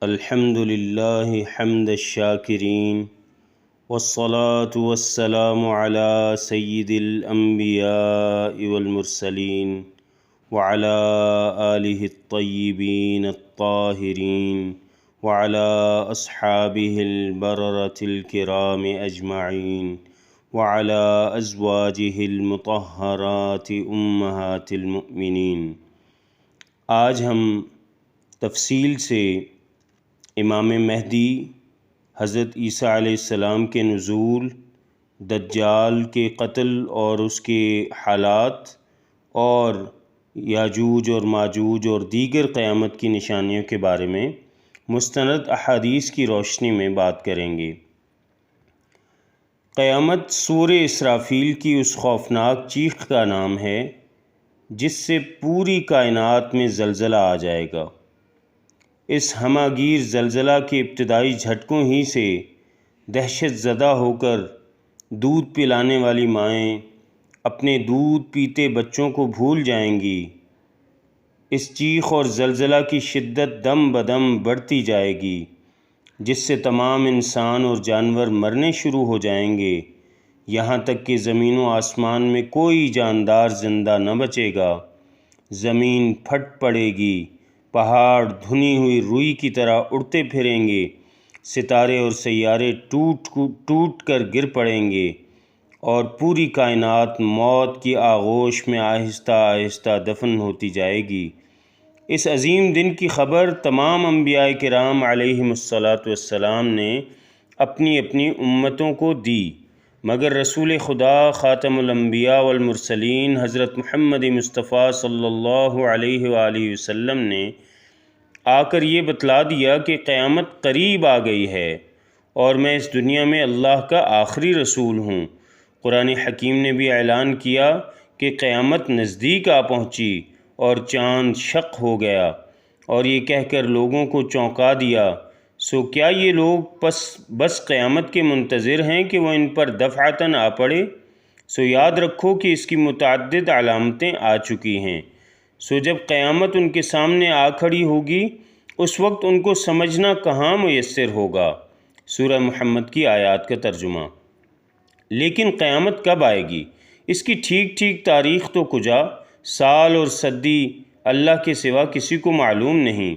الحمد للہ حمد الشاکرین والصلاة والسلام علی سید الانبیاء والمرسلین وعلی آلہ الطیبین الطاہرین وعلی اصحابہ البررۃ الکرام اجمعین وعلی ازواجہ المطہرات امہات المؤمنین۔ آج ہم تفصیل سے امام مہدی، حضرت عیسیٰ علیہ السلام کے نزول، دجال کے قتل اور اس کے حالات، اور یاجوج اور ماجوج اور دیگر قیامت کی نشانیوں کے بارے میں مستند احادیث کی روشنی میں بات کریں گے۔ قیامت سور اسرافیل کی اس خوفناک چیخ کا نام ہے جس سے پوری کائنات میں زلزلہ آ جائے گا۔ اس ہمہ گیر زلزلہ کے ابتدائی جھٹکوں ہی سے دہشت زدہ ہو کر دودھ پلانے والی مائیں اپنے دودھ پیتے بچوں کو بھول جائیں گی۔ اس چیخ اور زلزلہ کی شدت دم بدم بڑھتی جائے گی، جس سے تمام انسان اور جانور مرنے شروع ہو جائیں گے، یہاں تک کہ زمین و آسمان میں کوئی جاندار زندہ نہ بچے گا۔ زمین پھٹ پڑے گی، پہاڑ دھنی ہوئی روئی کی طرح اڑتے پھریں گے، ستارے اور سیارے ٹوٹ کر گر پڑیں گے، اور پوری کائنات موت کی آغوش میں آہستہ آہستہ دفن ہوتی جائے گی۔ اس عظیم دن کی خبر تمام انبیاء کرام علیہم السلام نے اپنی اپنی امتوں کو دی، مگر رسول خدا خاتم الانبیاء والمرسلین حضرت محمد مصطفیٰ صلی اللہ علیہ وآلہ وسلم نے آ کر یہ بتلا دیا کہ قیامت قریب آ گئی ہے اور میں اس دنیا میں اللہ کا آخری رسول ہوں۔ قرآن حکیم نے بھی اعلان کیا کہ قیامت نزدیک آ پہنچی اور چاند شق ہو گیا، اور یہ کہہ کر لوگوں کو چونکا دیا، سو کیا یہ لوگ بس قیامت کے منتظر ہیں کہ وہ ان پر دفعتاً آ پڑے؟ سو یاد رکھو کہ اس کی متعدد علامتیں آ چکی ہیں، سو جب قیامت ان کے سامنے آ کھڑی ہوگی اس وقت ان کو سمجھنا کہاں میسر ہوگا۔ سورہ محمد کی آیات کا ترجمہ۔ لیکن قیامت کب آئے گی؟ اس کی ٹھیک تاریخ تو کجا، سال اور صدی اللہ کے سوا کسی کو معلوم نہیں۔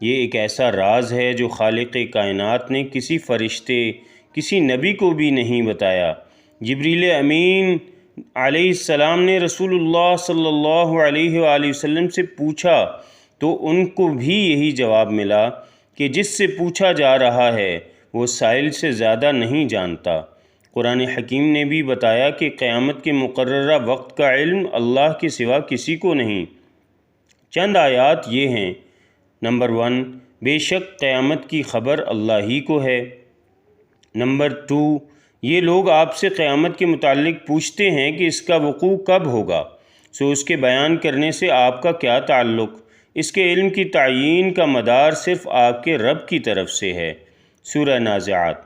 یہ ایک ایسا راز ہے جو خالق کائنات نے کسی فرشتے، کسی نبی کو بھی نہیں بتایا۔ جبریل امین علیہ السلام نے رسول اللہ صلی اللہ علیہ وآلہ وسلم سے پوچھا تو ان کو بھی یہی جواب ملا کہ جس سے پوچھا جا رہا ہے وہ سائل سے زیادہ نہیں جانتا۔ قرآن حکیم نے بھی بتایا کہ قیامت کے مقررہ وقت کا علم اللہ کے سوا کسی کو نہیں۔ چند آیات یہ ہیں: نمبر 1، بے شک قیامت کی خبر اللہ ہی کو ہے۔ نمبر 2، یہ لوگ آپ سے قیامت کے متعلق پوچھتے ہیں کہ اس کا وقوع کب ہوگا، سو اس کے بیان کرنے سے آپ کا کیا تعلق؟ اس کے علم کی تعیین کا مدار صرف آپ کے رب کی طرف سے ہے۔ سورہ نازعات۔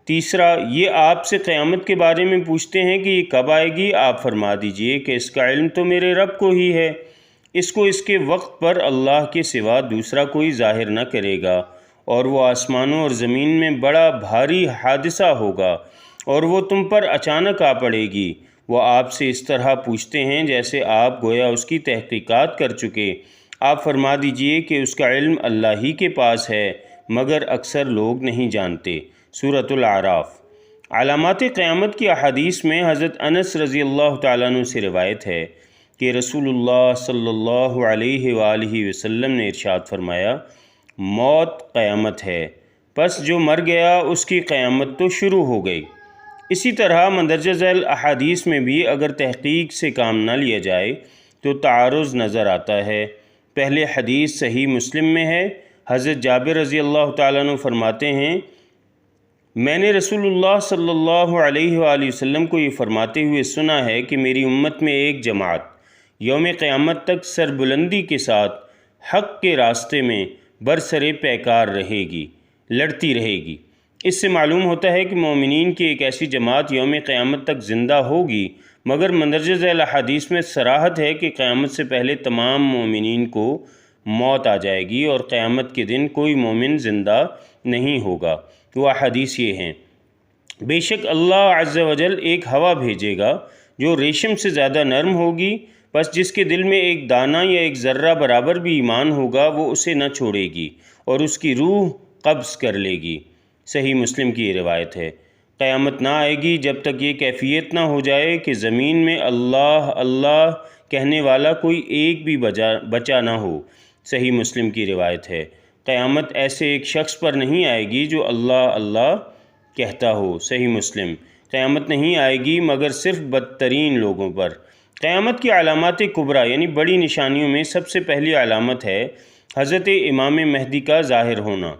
تیسرا، یہ آپ سے قیامت کے بارے میں پوچھتے ہیں کہ یہ کب آئے گی، آپ فرما دیجئے کہ اس کا علم تو میرے رب کو ہی ہے، اس کو اس کے وقت پر اللہ کے سوا دوسرا کوئی ظاہر نہ کرے گا، اور وہ آسمانوں اور زمین میں بڑا بھاری حادثہ ہوگا اور وہ تم پر اچانک آ پڑے گی۔ وہ آپ سے اس طرح پوچھتے ہیں جیسے آپ گویا اس کی تحقیقات کر چکے، آپ فرما دیجئے کہ اس کا علم اللہ ہی کے پاس ہے، مگر اکثر لوگ نہیں جانتے۔ سورۃ الاعراف۔ علامات قیامت کی احادیث میں حضرت انس رضی اللہ تعالیٰ عنہ سے روایت ہے کہ رسول اللہ صلی اللہ علیہ وآلہ وسلم نے ارشاد فرمایا، موت قیامت ہے، پس جو مر گیا اس کی قیامت تو شروع ہو گئی۔ اسی طرح مندرجہ ذیل احادیث میں بھی اگر تحقیق سے کام نہ لیا جائے تو تعارض نظر آتا ہے۔ پہلے حدیث صحیح مسلم میں ہے، حضرت جابر رضی اللہ تعالیٰ عنہ فرماتے ہیں، میں نے رسول اللہ صلی اللہ علیہ وآلہ وسلم کو یہ فرماتے ہوئے سنا ہے کہ میری امت میں ایک جماعت یوم قیامت تک سربلندی کے ساتھ حق کے راستے میں برسر پیکار رہے گی، لڑتی رہے گی۔ اس سے معلوم ہوتا ہے کہ مومنین کی ایک ایسی جماعت یوم قیامت تک زندہ ہوگی، مگر مندرجہ ذیل احادیث میں صراحت ہے کہ قیامت سے پہلے تمام مومنین کو موت آ جائے گی اور قیامت کے دن کوئی مومن زندہ نہیں ہوگا۔ وہ حدیث یہ ہیں، بے شک اللہ عز و جل ایک ہوا بھیجے گا جو ریشم سے زیادہ نرم ہوگی، بس جس کے دل میں ایک دانہ یا ایک ذرہ برابر بھی ایمان ہوگا وہ اسے نہ چھوڑے گی اور اس کی روح قبض کر لے گی۔ صحیح مسلم کی یہ روایت ہے۔ قیامت نہ آئے گی جب تک یہ کیفیت نہ ہو جائے کہ زمین میں اللہ اللہ کہنے والا کوئی ایک بھی بچا نہ ہو۔ صحیح مسلم کی روایت ہے۔ قیامت ایسے ایک شخص پر نہیں آئے گی جو اللہ اللہ کہتا ہو۔ صحیح مسلم۔ قیامت نہیں آئے گی مگر صرف بدترین لوگوں پر۔ قیامت کی علامات کبریٰ یعنی بڑی نشانیوں میں سب سے پہلی علامت ہے حضرت امام مہدی کا ظاہر ہونا۔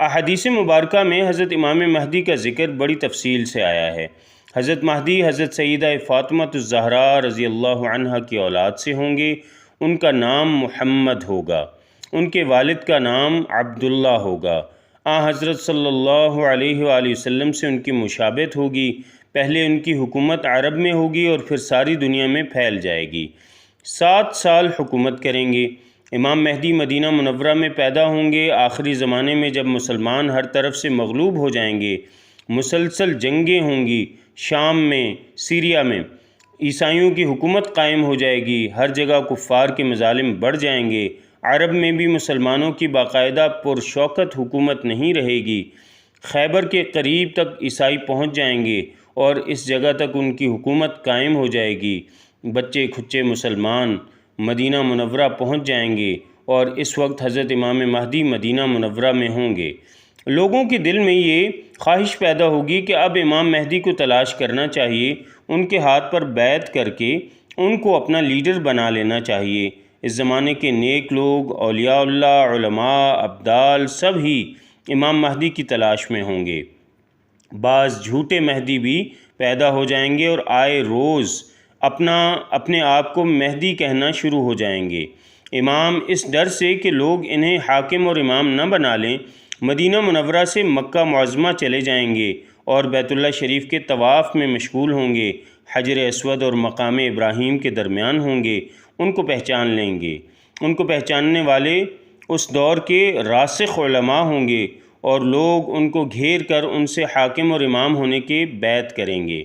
احادیث مبارکہ میں حضرت امام مہدی کا ذکر بڑی تفصیل سے آیا ہے۔ حضرت مہدی حضرت سیدہ فاطمہ الزہراء رضی اللہ عنہا کی اولاد سے ہوں گے۔ ان کا نام محمد ہوگا، ان کے والد کا نام عبداللہ ہوگا۔ حضرت صلی اللہ علیہ وآلہ وسلم سے ان کی مشابہت ہوگی۔ پہلے ان کی حکومت عرب میں ہوگی اور پھر ساری دنیا میں پھیل جائے گی۔ 7 سال حکومت کریں گے۔ امام مہدی مدینہ منورہ میں پیدا ہوں گے۔ آخری زمانے میں جب مسلمان ہر طرف سے مغلوب ہو جائیں گے، مسلسل جنگیں ہوں گی، شام میں، سیریا میں عیسائیوں کی حکومت قائم ہو جائے گی، ہر جگہ کفار کے مظالم بڑھ جائیں گے، عرب میں بھی مسلمانوں کی باقاعدہ پرشوکت حکومت نہیں رہے گی، خیبر کے قریب تک عیسائی پہنچ جائیں گے اور اس جگہ تک ان کی حکومت قائم ہو جائے گی۔ بچے کھچے مسلمان مدینہ منورہ پہنچ جائیں گے اور اس وقت حضرت امام مہدی مدینہ منورہ میں ہوں گے۔ لوگوں کے دل میں یہ خواہش پیدا ہوگی کہ اب امام مہدی کو تلاش کرنا چاہیے، ان کے ہاتھ پر بیعت کر کے ان کو اپنا لیڈر بنا لینا چاہیے۔ اس زمانے کے نیک لوگ، اولیاء اللہ، علماء، ابدال سب ہی امام مہدی کی تلاش میں ہوں گے۔ بعض جھوٹے مہدی بھی پیدا ہو جائیں گے اور آئے روز اپنے آپ کو مہدی کہنا شروع ہو جائیں گے۔ امام اس ڈر سے کہ لوگ انہیں حاکم اور امام نہ بنا لیں، مدینہ منورہ سے مکہ معظمہ چلے جائیں گے اور بیت اللہ شریف کے طواف میں مشغول ہوں گے، حجر اسود اور مقام ابراہیم کے درمیان ہوں گے، ان کو پہچان لیں گے۔ ان کو پہچاننے والے اس دور کے راسخ علماء ہوں گے اور لوگ ان کو گھیر کر ان سے حاکم اور امام ہونے کے بیعت کریں گے۔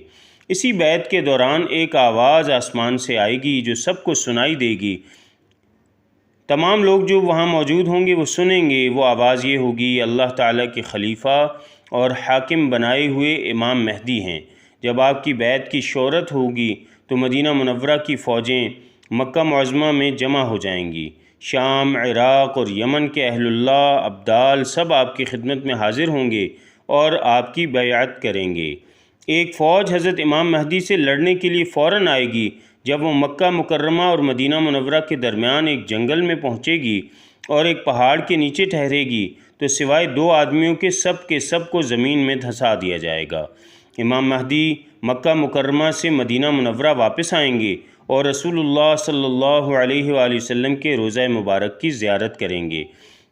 اسی بیعت کے دوران ایک آواز آسمان سے آئے گی جو سب کو سنائی دے گی۔ تمام لوگ جو وہاں موجود ہوں گے وہ سنیں گے۔ وہ آواز یہ ہوگی، اللہ تعالیٰ کے خلیفہ اور حاکم بنائے ہوئے امام مہدی ہیں۔ جب آپ کی بیعت کی شہرت ہوگی تو مدینہ منورہ کی فوجیں مکہ معظمہ میں جمع ہو جائیں گی۔ شام، عراق اور یمن کے اہل اللہ، ابدال سب آپ کی خدمت میں حاضر ہوں گے اور آپ کی بیعت کریں گے۔ ایک فوج حضرت امام مہدی سے لڑنے کے لیے فوراً آئے گی۔ جب وہ مکہ مکرمہ اور مدینہ منورہ کے درمیان ایک جنگل میں پہنچے گی اور ایک پہاڑ کے نیچے ٹھہرے گی تو سوائے 2 آدمیوں کے سب کو زمین میں دھسا دیا جائے گا۔ امام مہدی مکہ مکرمہ سے مدینہ منورہ واپس آئیں گے اور رسول اللہ صلی اللہ علیہ وآلہ وسلم کے روضہ مبارک کی زیارت کریں گے۔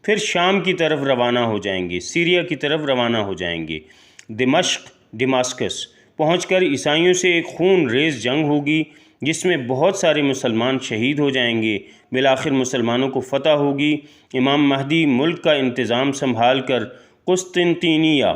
پھر شام کی طرف روانہ ہو جائیں گے، سیریا کی طرف روانہ ہو جائیں گے۔ دمشق پہنچ کر عیسائیوں سے ایک خون ریز جنگ ہوگی جس میں بہت سارے مسلمان شہید ہو جائیں گے۔ بالآخر مسلمانوں کو فتح ہوگی۔ امام مہدی ملک کا انتظام سنبھال کر قسطنطنیہ،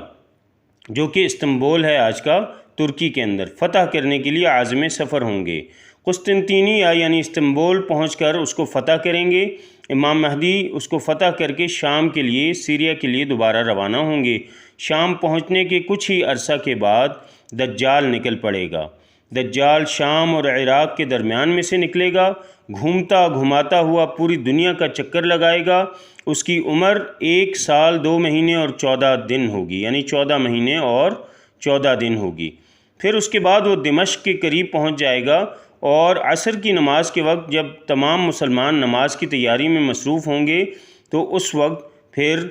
جو کہ استنبول ہے آج کا ترکی کے اندر، فتح کرنے کے لیے عازم سفر ہوں گے۔ قسطنطنیہ یعنی استنبول پہنچ کر اس کو فتح کریں گے۔ امام مہدی اس کو فتح کر کے شام کے لیے، سیریا کے لیے دوبارہ روانہ ہوں گے۔ شام پہنچنے کے کچھ ہی عرصہ کے بعد دجال نکل پڑے گا۔ دجال شام اور عراق کے درمیان میں سے نکلے گا، گھومتا گھماتا ہوا پوری دنیا کا چکر لگائے گا۔ اس کی عمر 1 سال 2 مہینے اور 14 دن ہوگی، یعنی 14 مہینے اور 14 دن ہوگی۔ پھر اس کے بعد وہ دمشق کے قریب پہنچ جائے گا اور عصر کی نماز کے وقت جب تمام مسلمان نماز کی تیاری میں مصروف ہوں گے تو اس وقت پھر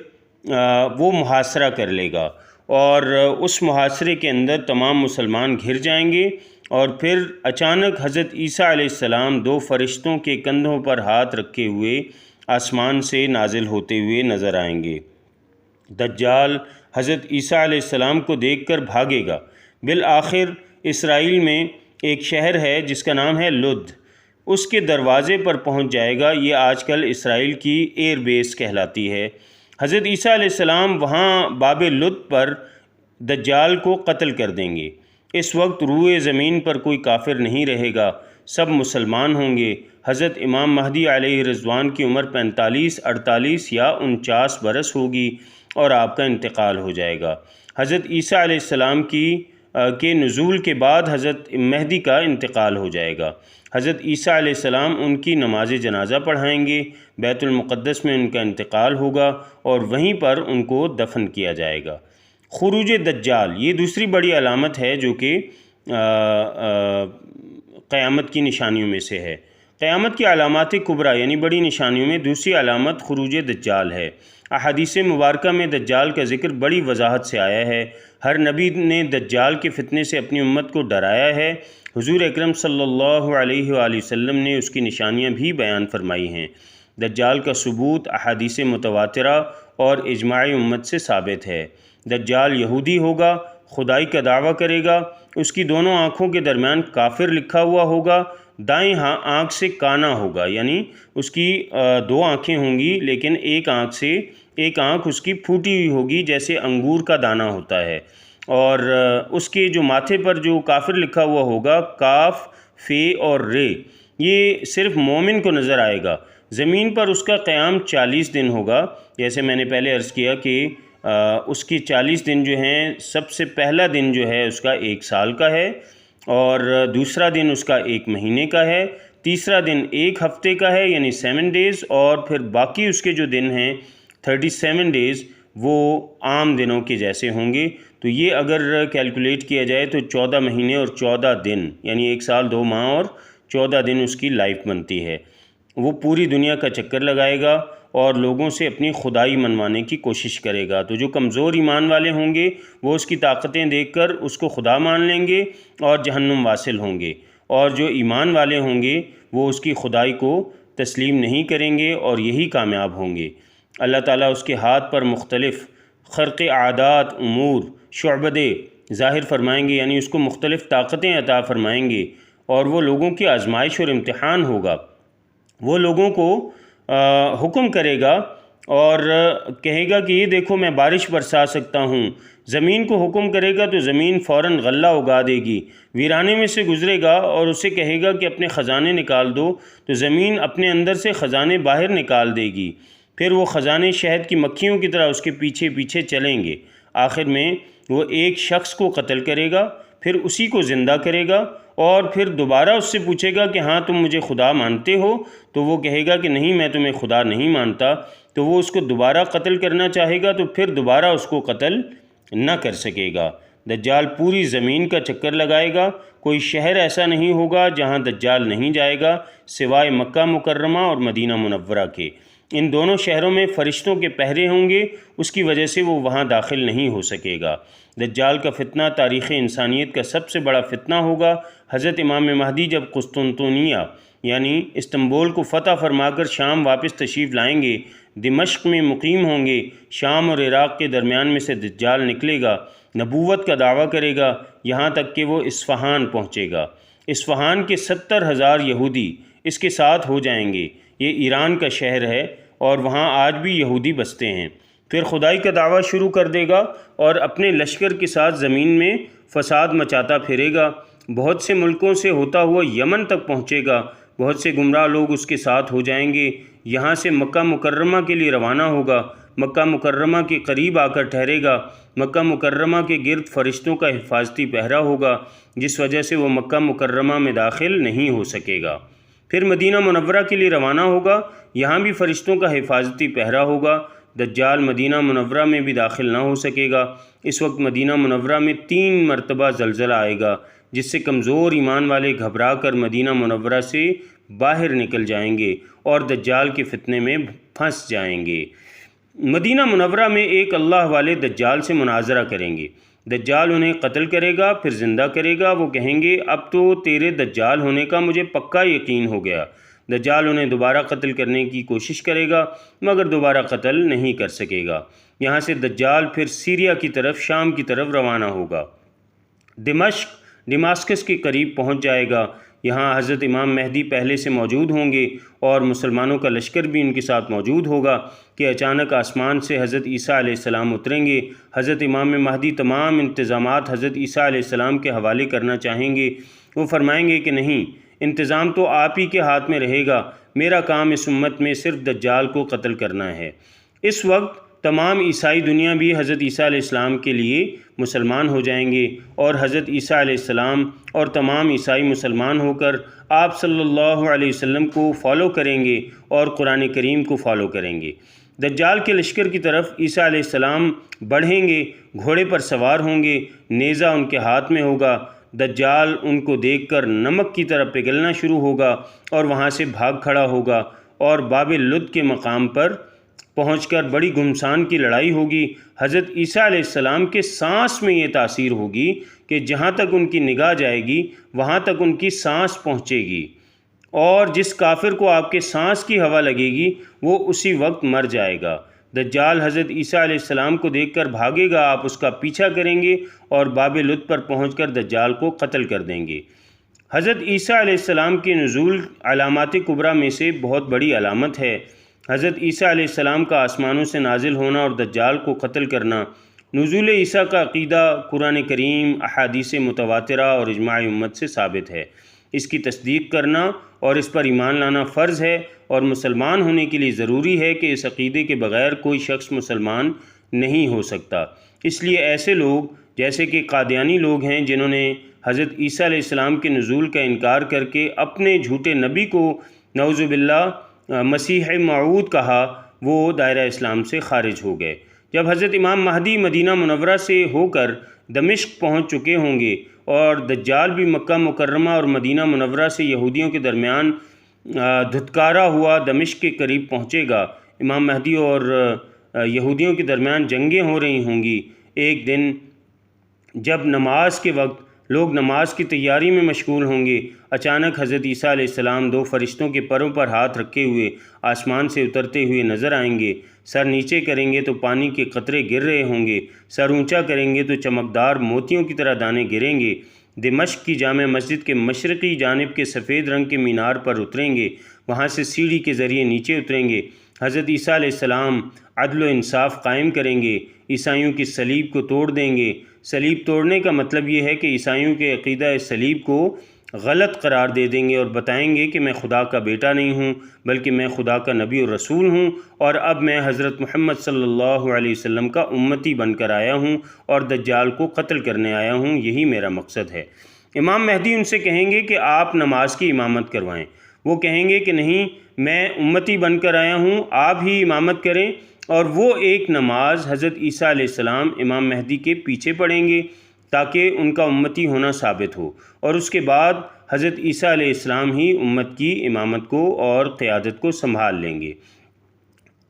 وہ محاصرہ کر لے گا اور اس محاصرے کے اندر تمام مسلمان گھر جائیں گے اور پھر اچانک حضرت عیسیٰ علیہ السلام 2 فرشتوں کے کندھوں پر ہاتھ رکھے ہوئے آسمان سے نازل ہوتے ہوئے نظر آئیں گے۔ دجال حضرت عیسیٰ علیہ السلام کو دیکھ کر بھاگے گا۔ بالآخر اسرائیل میں ایک شہر ہے جس کا نام ہے لد، اس کے دروازے پر پہنچ جائے گا۔ یہ آج کل اسرائیل کی ایئر بیس کہلاتی ہے۔ حضرت عیسیٰ علیہ السلام وہاں باب لد پر دجال کو قتل کر دیں گے۔ اس وقت روئے زمین پر کوئی کافر نہیں رہے گا، سب مسلمان ہوں گے۔ حضرت امام مہدی علیہ رضوان کی عمر 45، 48 یا 49 برس ہوگی اور آپ کا انتقال ہو جائے گا۔ حضرت عیسیٰ علیہ السلام کے نزول کے بعد حضرت مہدی کا انتقال ہو جائے گا۔ حضرت عیسیٰ علیہ السلام ان کی نماز جنازہ پڑھائیں گے، بیت المقدس میں ان کا انتقال ہوگا اور وہیں پر ان کو دفن کیا جائے گا۔ خروج دجال یہ دوسری بڑی علامت ہے جو کہ قیامت کی نشانیوں میں سے ہے۔ قیامت کی علامات کبریٰ یعنی بڑی نشانیوں میں دوسری علامت خروج دجال ہے۔ احادیث مبارکہ میں دجال کا ذکر بڑی وضاحت سے آیا ہے۔ ہر نبی نے دجال کے فتنے سے اپنی امت کو ڈرایا ہے۔ حضور اکرم صلی اللہ علیہ وآلہ وسلم نے اس کی نشانیاں بھی بیان فرمائی ہیں۔ دجال کا ثبوت احادیث متواترہ اور اجماع امت سے ثابت ہے۔ دجال یہودی ہوگا، خدائی کا دعویٰ کرے گا، اس کی دونوں آنکھوں کے درمیان کافر لکھا ہوا ہوگا، دائیں آنکھ سے کانا ہوگا، یعنی اس کی دو آنکھیں ہوں گی لیکن ایک آنکھ اس کی پھوٹی ہوئی ہوگی جیسے انگور کا دانہ ہوتا ہے، اور اس کے جو ماتھے پر جو کافر لکھا ہوا ہوگا کاف، فے اور رے، یہ صرف مومن کو نظر آئے گا۔ زمین پر اس کا قیام 40 دن ہوگا، جیسے میں نے پہلے عرض کیا کہ اس کی 40 دن جو ہیں، سب سے پہلا دن جو ہے اس کا 1 سال کا ہے، اور دوسرا دن اس کا 1 مہینے کا ہے، تیسرا دن 1 ہفتے کا ہے یعنی 7 ڈیز، اور پھر باقی اس کے جو دن ہیں 37 ڈیز وہ عام دنوں کے جیسے ہوں گے۔ تو یہ اگر کیلکولیٹ کیا جائے تو 14 مہینے اور 14 دن یعنی 1 سال 2 ماہ اور 14 دن اس کی لائف بنتی ہے۔ وہ پوری دنیا کا چکر لگائے گا اور لوگوں سے اپنی خدائی منوانے کی کوشش کرے گا۔ تو جو کمزور ایمان والے ہوں گے وہ اس کی طاقتیں دیکھ کر اس کو خدا مان لیں گے اور جہنم واصل ہوں گے، اور جو ایمان والے ہوں گے وہ اس کی خدائی کو تسلیم نہیں کریں گے اور یہی کامیاب ہوں گے۔ اللہ تعالیٰ اس کے ہاتھ پر مختلف خرق عادات، امور، شعبدے ظاہر فرمائیں گے، یعنی اس کو مختلف طاقتیں عطا فرمائیں گے، اور وہ لوگوں کی آزمائش اور امتحان ہوگا۔ وہ لوگوں کو حکم کرے گا اور کہے گا کہ یہ دیکھو میں بارش برسا سکتا ہوں۔ زمین کو حکم کرے گا تو زمین فوراً غلہ اگا دے گی۔ ویرانے میں سے گزرے گا اور اسے کہے گا کہ اپنے خزانے نکال دو، تو زمین اپنے اندر سے خزانے باہر نکال دے گی۔ پھر وہ خزانے شہد کی مکھیوں کی طرح اس کے پیچھے پیچھے چلیں گے۔ آخر میں وہ ایک شخص کو قتل کرے گا، پھر اسی کو زندہ کرے گا، اور پھر دوبارہ اس سے پوچھے گا کہ ہاں تم مجھے خدا مانتے ہو؟ تو وہ کہے گا کہ نہیں، میں تمہیں خدا نہیں مانتا۔ تو وہ اس کو دوبارہ قتل کرنا چاہے گا تو پھر دوبارہ اس کو قتل نہ کر سکے گا۔ دجال پوری زمین کا چکر لگائے گا، کوئی شہر ایسا نہیں ہوگا جہاں دجال نہیں جائے گا سوائے مکہ مکرمہ اور مدینہ منورہ کے۔ ان دونوں شہروں میں فرشتوں کے پہرے ہوں گے، اس کی وجہ سے وہ وہاں داخل نہیں ہو سکے گا۔ دجال کا فتنہ تاریخ انسانیت کا سب سے بڑا فتنہ ہوگا۔ حضرت امام مہدی جب قسطنطنیہ یعنی استنبول کو فتح فرما کر شام واپس تشریف لائیں گے، دمشق میں مقیم ہوں گے، شام اور عراق کے درمیان میں سے دجال نکلے گا، نبوت کا دعویٰ کرے گا، یہاں تک کہ وہ اصفہان پہنچے گا۔ اصفہان کے 70,000 یہودی اس کے ساتھ ہو جائیں گے۔ یہ ایران کا شہر ہے اور وہاں آج بھی یہودی بستے ہیں۔ پھر خدائی کا دعویٰ شروع کر دے گا اور اپنے لشکر کے ساتھ زمین میں فساد مچاتا پھرے گا، بہت سے ملکوں سے ہوتا ہوا یمن تک پہنچے گا، بہت سے گمراہ لوگ اس کے ساتھ ہو جائیں گے۔ یہاں سے مکہ مکرمہ کے لیے روانہ ہوگا، مکہ مکرمہ کے قریب آ کر ٹھہرے گا۔ مکہ مکرمہ کے گرد فرشتوں کا حفاظتی پہرا ہوگا، جس وجہ سے وہ مکہ مکرمہ میں داخل نہیں ہو سکے گا۔ پھر مدینہ منورہ کے لیے روانہ ہوگا، یہاں بھی فرشتوں کا حفاظتی پہرا ہوگا۔ دجال مدینہ منورہ میں بھی داخل نہ ہو سکے گا۔ اس وقت مدینہ منورہ میں 3 مرتبہ زلزلہ آئے گا، جس سے کمزور ایمان والے گھبرا کر مدینہ منورہ سے باہر نکل جائیں گے اور دجال کے فتنے میں پھنس جائیں گے۔ مدینہ منورہ میں ایک اللہ والے دجال سے مناظرہ کریں گے۔ دجال انہیں قتل کرے گا، پھر زندہ کرے گا۔ وہ کہیں گے اب تو تیرے دجال ہونے کا مجھے پکا یقین ہو گیا۔ دجال انہیں دوبارہ قتل کرنے کی کوشش کرے گا مگر دوبارہ قتل نہیں کر سکے گا۔ یہاں سے دجال پھر سیریا کی طرف، شام کی طرف روانہ ہوگا۔ دمشق، دماسکس کے قریب پہنچ جائے گا۔ یہاں حضرت امام مہدی پہلے سے موجود ہوں گے اور مسلمانوں کا لشکر بھی ان کے ساتھ موجود ہوگا کہ اچانک آسمان سے حضرت عیسیٰ علیہ السلام اتریں گے۔ حضرت امام مہدی تمام انتظامات حضرت عیسیٰ علیہ السلام کے حوالے کرنا چاہیں گے۔ وہ فرمائیں گے کہ نہیں، انتظام تو آپ ہی کے ہاتھ میں رہے گا، میرا کام اس امت میں صرف دجال کو قتل کرنا ہے۔ اس وقت تمام عیسائی دنیا بھی حضرت عیسیٰ علیہ السلام کے لیے مسلمان ہو جائیں گے اور حضرت عیسیٰ علیہ السلام اور تمام عیسائی مسلمان ہو کر آپ صلی اللہ علیہ وسلم کو فالو کریں گے اور قرآن کریم کو فالو کریں گے۔ دجال کے لشکر کی طرف عیسیٰ علیہ السلام بڑھیں گے، گھوڑے پر سوار ہوں گے، نیزہ ان کے ہاتھ میں ہوگا۔ دجال ان کو دیکھ کر نمک کی طرح پگھلنا شروع ہوگا اور وہاں سے بھاگ کھڑا ہوگا اور باب لد کے مقام پر پہنچ کر بڑی گھمسان کی لڑائی ہوگی۔ حضرت عیسیٰ علیہ السلام کے سانس میں یہ تاثیر ہوگی کہ جہاں تک ان کی نگاہ جائے گی وہاں تک ان کی سانس پہنچے گی، اور جس کافر کو آپ کے سانس کی ہوا لگے گی وہ اسی وقت مر جائے گا۔ دجال حضرت عیسیٰ علیہ السلام کو دیکھ کر بھاگے گا، آپ اس کا پیچھا کریں گے اور باب لد پر پہنچ کر دجال کو قتل کر دیں گے۔ حضرت عیسیٰ علیہ السلام کے نزول علامات کبریٰ میں سے بہت بڑی علامت ہے۔ حضرت عیسیٰ علیہ السلام کا آسمانوں سے نازل ہونا اور دجال کو قتل کرنا۔ نزول عیسیٰ کا عقیدہ قرآن کریم، احادیث متواترہ اور اجماع امت سے ثابت ہے۔ اس کی تصدیق کرنا اور اس پر ایمان لانا فرض ہے، اور مسلمان ہونے کے لیے ضروری ہے کہ اس عقیدے کے بغیر کوئی شخص مسلمان نہیں ہو سکتا۔ اس لیے ایسے لوگ جیسے کہ قادیانی لوگ ہیں جنہوں نے حضرت عیسیٰ علیہ السلام کے نزول کا انکار کر کے اپنے جھوٹے نبی کو نعوذ باللہ مسیح موعود کہا، وہ دائرہ اسلام سے خارج ہو گئے۔ جب حضرت امام مہدی مدینہ منورہ سے ہو کر دمشق پہنچ چکے ہوں گے اور دجال بھی مکہ مکرمہ اور مدینہ منورہ سے یہودیوں کے درمیان دھتکارا ہوا دمشق کے قریب پہنچے گا، امام مہدی اور یہودیوں کے درمیان جنگیں ہو رہی ہوں گی۔ ایک دن جب نماز کے وقت لوگ نماز کی تیاری میں مشغول ہوں گے، اچانک حضرت عیسیٰ علیہ السلام دو فرشتوں کے پروں پر ہاتھ رکھے ہوئے آسمان سے اترتے ہوئے نظر آئیں گے۔ سر نیچے کریں گے تو پانی کے قطرے گر رہے ہوں گے، سر اونچا کریں گے تو چمکدار موتیوں کی طرح دانے گریں گے۔ دمشق کی جامع مسجد کے مشرقی جانب کے سفید رنگ کے مینار پر اتریں گے، وہاں سے سیڑھی کے ذریعے نیچے اتریں گے۔ حضرت عیسیٰ علیہ السلام عدل و انصاف قائم کریں گے، عیسائیوں کی صلیب کو توڑ دیں گے۔ صلیب توڑنے کا مطلب یہ ہے کہ عیسائیوں کے عقیدہ صلیب کو غلط قرار دے دیں گے اور بتائیں گے کہ میں خدا کا بیٹا نہیں ہوں بلکہ میں خدا کا نبی اور رسول ہوں، اور اب میں حضرت محمد صلی اللہ علیہ وسلم کا امتی بن کر آیا ہوں اور دجال کو قتل کرنے آیا ہوں، یہی میرا مقصد ہے۔ امام مہدی ان سے کہیں گے کہ آپ نماز کی امامت کروائیں۔ وہ کہیں گے کہ نہیں، میں امتی بن کر آیا ہوں، آپ ہی امامت کریں، اور وہ ایک نماز حضرت عیسیٰ علیہ السلام امام مہدی کے پیچھے پڑھیں گے تاکہ ان کا امتی ہونا ثابت ہو، اور اس کے بعد حضرت عیسیٰ علیہ السلام ہی امت کی امامت کو اور قیادت کو سنبھال لیں گے۔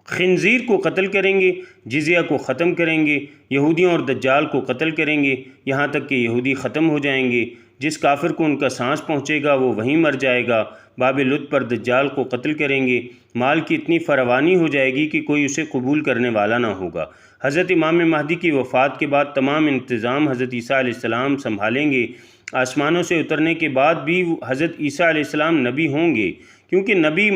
خنزیر کو قتل کریں گے، جزیہ کو ختم کریں گے، یہودیوں اور دجال کو قتل کریں گے، یہاں تک کہ یہودی ختم ہو جائیں گے۔ جس کافر کو ان کا سانس پہنچے گا وہ وہیں مر جائے گا۔ باب لد پر دجال کو قتل کریں گے۔ مال کی اتنی فراوانی ہو جائے گی کہ کوئی اسے قبول کرنے والا نہ ہوگا۔ حضرت امام مہدی کی وفات کے بعد تمام انتظام حضرت عیسیٰ علیہ السلام سنبھالیں گے۔ آسمانوں سے اترنے کے بعد بھی حضرت عیسیٰ علیہ السلام نبی ہوں گے، کیونکہ نبی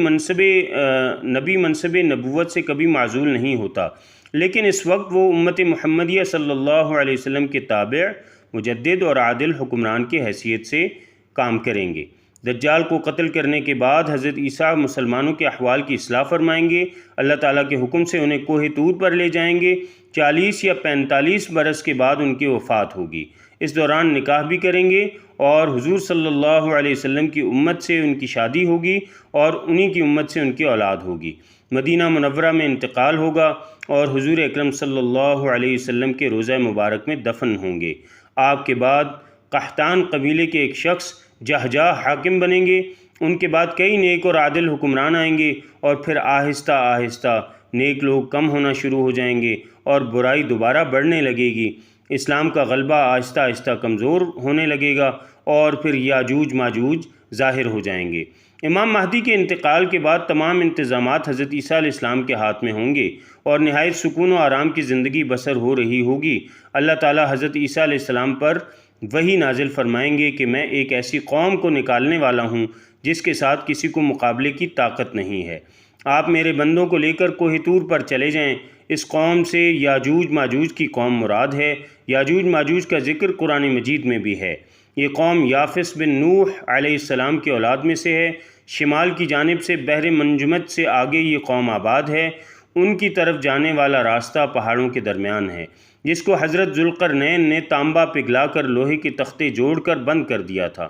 منصب نبوت سے کبھی معزول نہیں ہوتا، لیکن اس وقت وہ امت محمدیہ صلی اللہ علیہ وسلم کے تابع، مجدد اور عادل حکمران کی حیثیت سے کام کریں گے۔ دجال کو قتل کرنے کے بعد حضرت عیسیٰ مسلمانوں کے احوال کی اصلاح فرمائیں گے، اللہ تعالیٰ کے حکم سے انہیں کوہ طور پر لے جائیں گے۔ 40 یا 45 برس کے بعد ان کی وفات ہوگی۔ اس دوران نکاح بھی کریں گے اور حضور صلی اللہ علیہ وسلم کی امت سے ان کی شادی ہوگی اور انہی کی امت سے ان کی اولاد ہوگی۔ مدینہ منورہ میں انتقال ہوگا اور حضور اکرم صلی اللہ علیہ وسلم کے روضہ مبارک میں دفن ہوں گے۔ آپ کے بعد قحطان قبیلے کے ایک شخص جہجہ حاکم بنیں گے، ان کے بعد کئی نیک اور عادل حکمران آئیں گے، اور پھر آہستہ آہستہ نیک لوگ کم ہونا شروع ہو جائیں گے اور برائی دوبارہ بڑھنے لگے گی۔ اسلام کا غلبہ آہستہ آہستہ کمزور ہونے لگے گا اور پھر یاجوج ماجوج ظاہر ہو جائیں گے۔ امام مہدی کے انتقال کے بعد تمام انتظامات حضرت عیسیٰ علیہ السلام کے ہاتھ میں ہوں گے اور نہایت سکون و آرام کی زندگی بسر ہو رہی ہوگی۔ اللہ تعالیٰ حضرت عیسیٰ علیہ السلام پر وہی نازل فرمائیں گے کہ میں ایک ایسی قوم کو نکالنے والا ہوں جس کے ساتھ کسی کو مقابلے کی طاقت نہیں ہے۔ آپ میرے بندوں کو لے کر کوہ طور پر چلے جائیں۔ اس قوم سے یاجوج ماجوج کی قوم مراد ہے۔ یاجوج ماجوج کا ذکر قرآن مجید میں بھی ہے۔ یہ قوم یافس بن نوح علیہ السلام کی اولاد میں سے ہے۔ شمال کی جانب سے بحر منجمد سے آگے یہ قوم آباد ہے۔ ان کی طرف جانے والا راستہ پہاڑوں کے درمیان ہے، جس کو حضرت ذوالقرنین نے تانبا پگھلا کر لوہے کے تختے جوڑ کر بند کر دیا تھا۔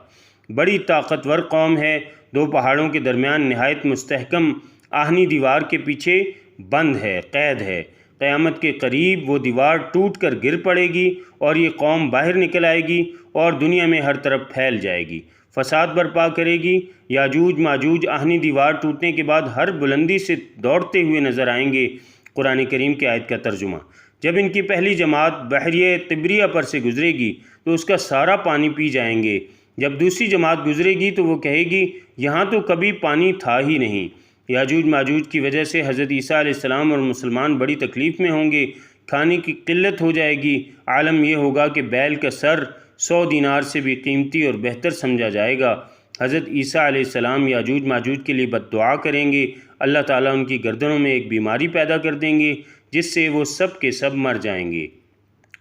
بڑی طاقتور قوم ہے، دو پہاڑوں کے درمیان نہایت مستحکم آہنی دیوار کے پیچھے بند ہے، قید ہے۔ قیامت کے قریب وہ دیوار ٹوٹ کر گر پڑے گی اور یہ قوم باہر نکل آئے گی اور دنیا میں ہر طرف پھیل جائے گی، فساد برپا کرے گی۔ یاجوج ماجوج آہنی دیوار ٹوٹنے کے بعد ہر بلندی سے دوڑتے ہوئے نظر آئیں گے۔ قرآن کریم کی آیت کا ترجمہ: جب ان کی پہلی جماعت بحیرہ طبریہ پر سے گزرے گی تو اس کا سارا پانی پی جائیں گے۔ جب دوسری جماعت گزرے گی تو وہ کہے گی یہاں تو کبھی پانی تھا ہی نہیں۔ یاجوج ماجوج کی وجہ سے حضرت عیسیٰ علیہ السلام اور مسلمان بڑی تکلیف میں ہوں گے، کھانے کی قلت ہو جائے گی۔ عالم یہ ہوگا کہ بیل کا سر 100 دینار سے بھی قیمتی اور بہتر سمجھا جائے گا۔ حضرت عیسیٰ علیہ السلام یاجوج ماجوج کے لیے بد دعا کریں گے، اللہ تعالیٰ ان کی گردنوں میں ایک بیماری پیدا کر دیں گے جس سے وہ سب کے سب مر جائیں گے،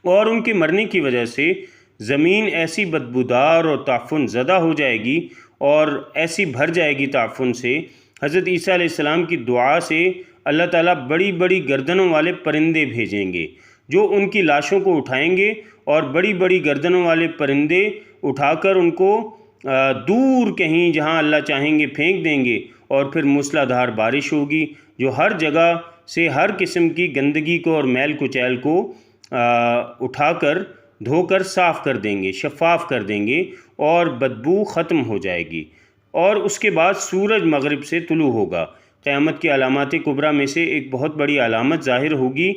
اور ان کے مرنے کی وجہ سے زمین ایسی بدبودار اور تعفن زدہ ہو جائے گی اور ایسی بھر جائے گی تعفن سے۔ حضرت عیسیٰ علیہ السلام کی دعا سے اللہ تعالیٰ بڑی بڑی گردنوں والے پرندے بھیجیں گے جو ان کی لاشوں کو اٹھائیں گے، اور بڑی بڑی گردنوں والے پرندے اٹھا کر ان کو دور کہیں جہاں اللہ چاہیں گے پھینک دیں گے، اور پھر موسلا دھار بارش ہوگی جو ہر جگہ سے ہر قسم کی گندگی کو اور میل کچیل کو اٹھا کر دھو کر صاف کر دیں گے، شفاف کر دیں گے، اور بدبو ختم ہو جائے گی۔ اور اس کے بعد سورج مغرب سے طلوع ہوگا۔ قیامت کی علامات کبریٰ میں سے ایک بہت بڑی علامت ظاہر ہوگی،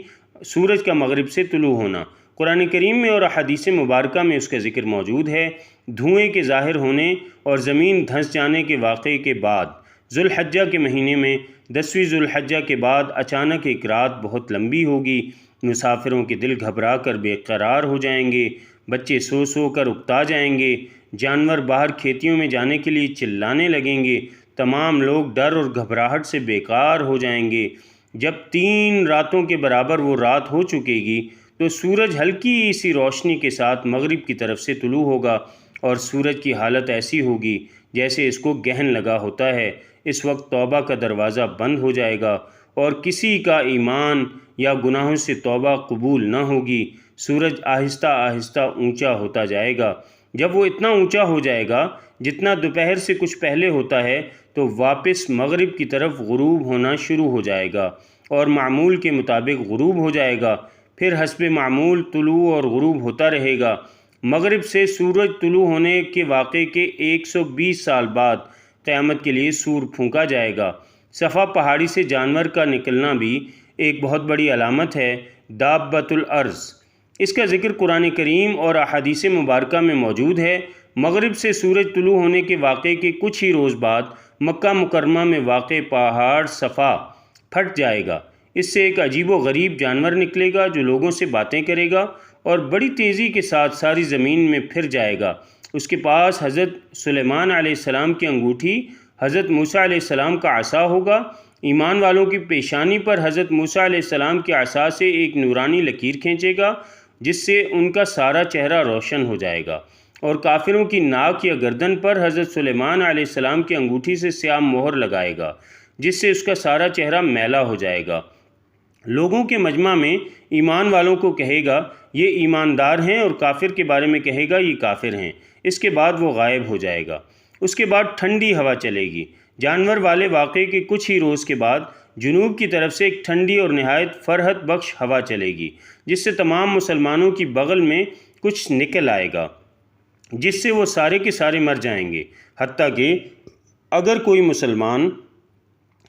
سورج کا مغرب سے طلوع ہونا۔ قرآن کریم میں اور احادیث مبارکہ میں اس کا ذکر موجود ہے۔ دھوئیں کے ظاہر ہونے اور زمین دھنس جانے کے واقعے کے بعد ذوالحجہ کے مہینے میں 10ویں ذوالحجہ کے بعد اچانک ایک رات بہت لمبی ہوگی۔ مسافروں کے دل گھبرا کر بے قرار ہو جائیں گے، بچے سو سو کر اکتا جائیں گے، جانور باہر کھیتیوں میں جانے کے لیے چلانے لگیں گے، تمام لوگ ڈر اور گھبراہٹ سے بیکار ہو جائیں گے۔ جب 3 راتوں کے برابر وہ رات ہو چکے گی تو سورج ہلکی سی روشنی کے ساتھ مغرب کی طرف سے طلوع ہوگا، اور سورج کی حالت ایسی ہوگی جیسے اس کو گہن لگا ہوتا ہے۔ اس وقت توبہ کا دروازہ بند ہو جائے گا اور کسی کا ایمان یا گناہوں سے توبہ قبول نہ ہوگی۔ سورج آہستہ آہستہ اونچا ہوتا جائے گا۔ جب وہ اتنا اونچا ہو جائے گا جتنا دوپہر سے کچھ پہلے ہوتا ہے تو واپس مغرب کی طرف غروب ہونا شروع ہو جائے گا اور معمول کے مطابق غروب ہو جائے گا، پھر حسب معمول طلوع اور غروب ہوتا رہے گا۔ مغرب سے سورج طلوع ہونے کے واقعے کے 120 سال بعد قیامت کے لیے سور پھونکا جائے گا۔ صفا پہاڑی سے جانور کا نکلنا بھی ایک بہت بڑی علامت ہے، دابۃ الارض۔ اس کا ذکر قرآن کریم اور احادیث مبارکہ میں موجود ہے۔ مغرب سے سورج طلوع ہونے کے واقعے کے کچھ ہی روز بعد مکہ مکرمہ میں واقع پہاڑ صفا پھٹ جائے گا۔ اس سے ایک عجیب و غریب جانور نکلے گا جو لوگوں سے باتیں کرے گا اور بڑی تیزی کے ساتھ ساری زمین میں پھر جائے گا۔ اس کے پاس حضرت سلیمان علیہ السلام کی انگوٹھی، حضرت موسیٰ علیہ السلام کا عصا ہوگا۔ ایمان والوں کی پیشانی پر حضرت موسیٰ علیہ السلام کے عصا سے ایک نورانی لکیر کھینچے گا جس سے ان کا سارا چہرہ روشن ہو جائے گا، اور کافروں کی ناک یا گردن پر حضرت سلیمان علیہ السلام کی انگوٹھی سے سیاہ مہر لگائے گا جس سے اس کا سارا چہرہ میلا ہو جائے گا۔ لوگوں کے مجمع میں ایمان والوں کو کہے گا یہ ایماندار ہیں، اور کافر کے بارے میں کہے گا یہ کافر ہیں۔ اس کے بعد وہ غائب ہو جائے گا۔ اس کے بعد ٹھنڈی ہوا چلے گی۔ جانور والے واقعے کے کچھ ہی روز کے بعد جنوب کی طرف سے ایک ٹھنڈی اور نہایت فرحت بخش ہوا چلے گی جس سے تمام مسلمانوں کی بغل میں کچھ نکل آئے گا جس سے وہ سارے کے سارے مر جائیں گے، حتیٰ کہ اگر کوئی مسلمان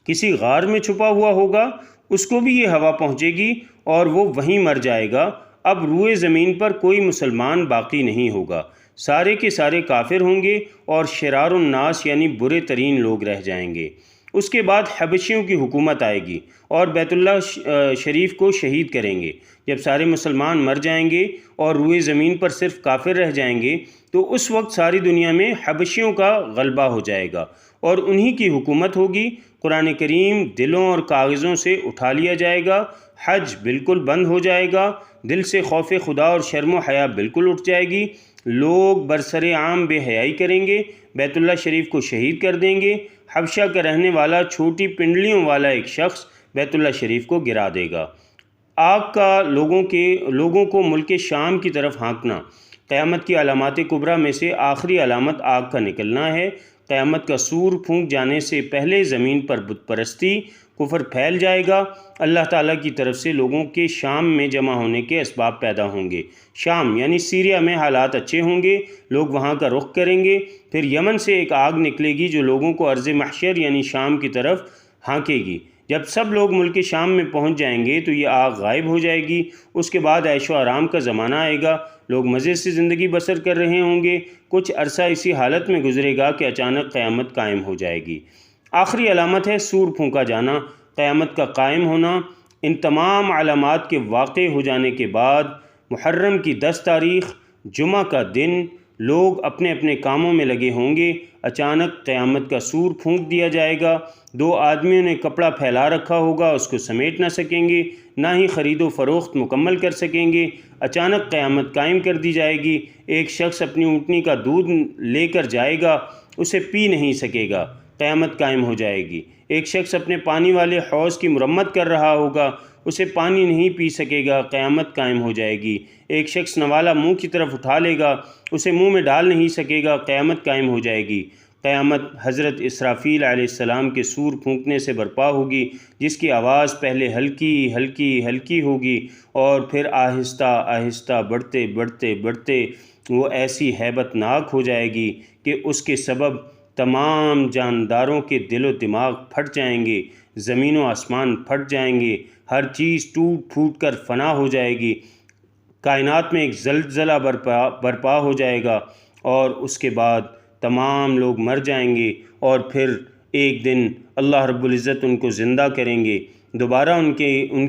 کسی غار میں چھپا ہوا ہوگا اس کو بھی یہ ہوا پہنچے گی اور وہ وہیں مر جائے گا۔ اب روئے زمین پر کوئی مسلمان باقی نہیں ہوگا، سارے کے سارے کافر ہوں گے اور شرار الناس یعنی برے ترین لوگ رہ جائیں گے۔ اس کے بعد حبشیوں کی حکومت آئے گی اور بیت اللہ شریف کو شہید کریں گے۔ جب سارے مسلمان مر جائیں گے اور روئے زمین پر صرف کافر رہ جائیں گے تو اس وقت ساری دنیا میں حبشیوں کا غلبہ ہو جائے گا اور انہی کی حکومت ہوگی۔ قرآن کریم دلوں اور کاغذوں سے اٹھا لیا جائے گا، حج بالکل بند ہو جائے گا، دل سے خوف خدا اور شرم و حیا بالکل اٹھ جائے گی، لوگ برسر عام بے حیائی کریں گے، بیت اللہ شریف کو شہید کر دیں گے۔ حبشہ کا رہنے والا چھوٹی پنڈلیوں والا ایک شخص بیت اللہ شریف کو گرا دے گا۔ آگ کا لوگوں کو ملک شام کی طرف ہانکنا۔ قیامت کی علامات کبریٰ میں سے آخری علامت آگ کا نکلنا ہے۔ قیامت کا سور پھونک جانے سے پہلے زمین پر بت پرستی، کفر پھیل جائے گا۔ اللہ تعالیٰ کی طرف سے لوگوں کے شام میں جمع ہونے کے اسباب پیدا ہوں گے۔ شام یعنی سیریا میں حالات اچھے ہوں گے، لوگ وہاں کا رخ کریں گے۔ پھر یمن سے ایک آگ نکلے گی جو لوگوں کو ارض محشر یعنی شام کی طرف ہانکے گی۔ جب سب لوگ ملک شام میں پہنچ جائیں گے تو یہ آگ غائب ہو جائے گی۔ اس کے بعد عیش و آرام کا زمانہ آئے گا، لوگ مزے سے زندگی بسر کر رہے ہوں گے۔ کچھ عرصہ اسی حالت میں گزرے گا کہ اچانک قیامت قائم ہو جائے گی۔ آخری علامت ہے سور پھونکا جانا، قیامت کا قائم ہونا۔ ان تمام علامات کے واقع ہو جانے کے بعد محرم کی 10 تاریخ جمعہ کا دن لوگ اپنے اپنے کاموں میں لگے ہوں گے۔ اچانک قیامت کا سور پھونک دیا جائے گا۔ 2 آدمیوں نے کپڑا پھیلا رکھا ہوگا، اس کو سمیٹ نہ سکیں گے، نہ ہی خرید و فروخت مکمل کر سکیں گے۔ اچانک قیامت قائم کر دی جائے گی۔ ایک شخص اپنی اونٹنی کا دودھ لے کر جائے گا، اسے پی نہیں سکے گا، قیامت قائم ہو جائے گی۔ ایک شخص اپنے پانی والے حوض کی مرمت کر رہا ہوگا، اسے پانی نہیں پی سکے گا، قیامت قائم ہو جائے گی۔ ایک شخص نوالا منہ کی طرف اٹھا لے گا، اسے منہ میں ڈال نہیں سکے گا، قیامت قائم ہو جائے گی۔ قیامت حضرت اسرافیل علیہ السلام کے سور پھونکنے سے برپا ہوگی، جس کی آواز پہلے ہلکی ہلکی ہلکی ہوگی اور پھر آہستہ آہستہ بڑھتے بڑھتے بڑھتے وہ ایسی ہیبت ناک ہو جائے گی کہ اس کے سبب تمام جانداروں کے دل و دماغ پھٹ جائیں گے، زمین و آسمان پھٹ جائیں گے، ہر چیز ٹوٹ پھوٹ کر فنا ہو جائے گی، کائنات میں ایک زلزلہ برپا ہو جائے گا اور اس کے بعد تمام لوگ مر جائیں گے اور پھر ایک دن اللہ رب العزت ان کو زندہ کریں گے، دوبارہ ان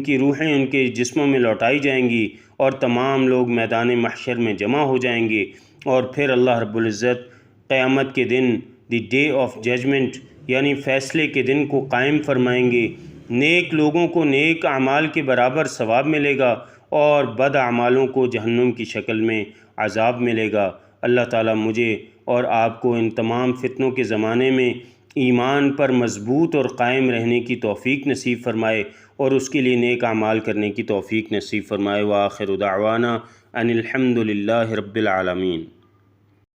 کی روحیں ان کے جسموں میں لوٹائی جائیں گی اور تمام لوگ میدان محشر میں جمع ہو جائیں گے اور پھر اللہ رب العزت قیامت کے دن دی ڈے آف ججمنٹ یعنی فیصلے کے دن کو قائم فرمائیں گے۔ نیک لوگوں کو نیک اعمال کے برابر ثواب ملے گا اور بد اعمالوں کو جہنم کی شکل میں عذاب ملے گا۔ اللہ تعالیٰ مجھے اور آپ کو ان تمام فتنوں کے زمانے میں ایمان پر مضبوط اور قائم رہنے کی توفیق نصیب فرمائے اور اس کے لیے نیک اعمال کرنے کی توفیق نصیب فرمائے۔ وآخر دعوانا ان الحمد للہ رب العالمین۔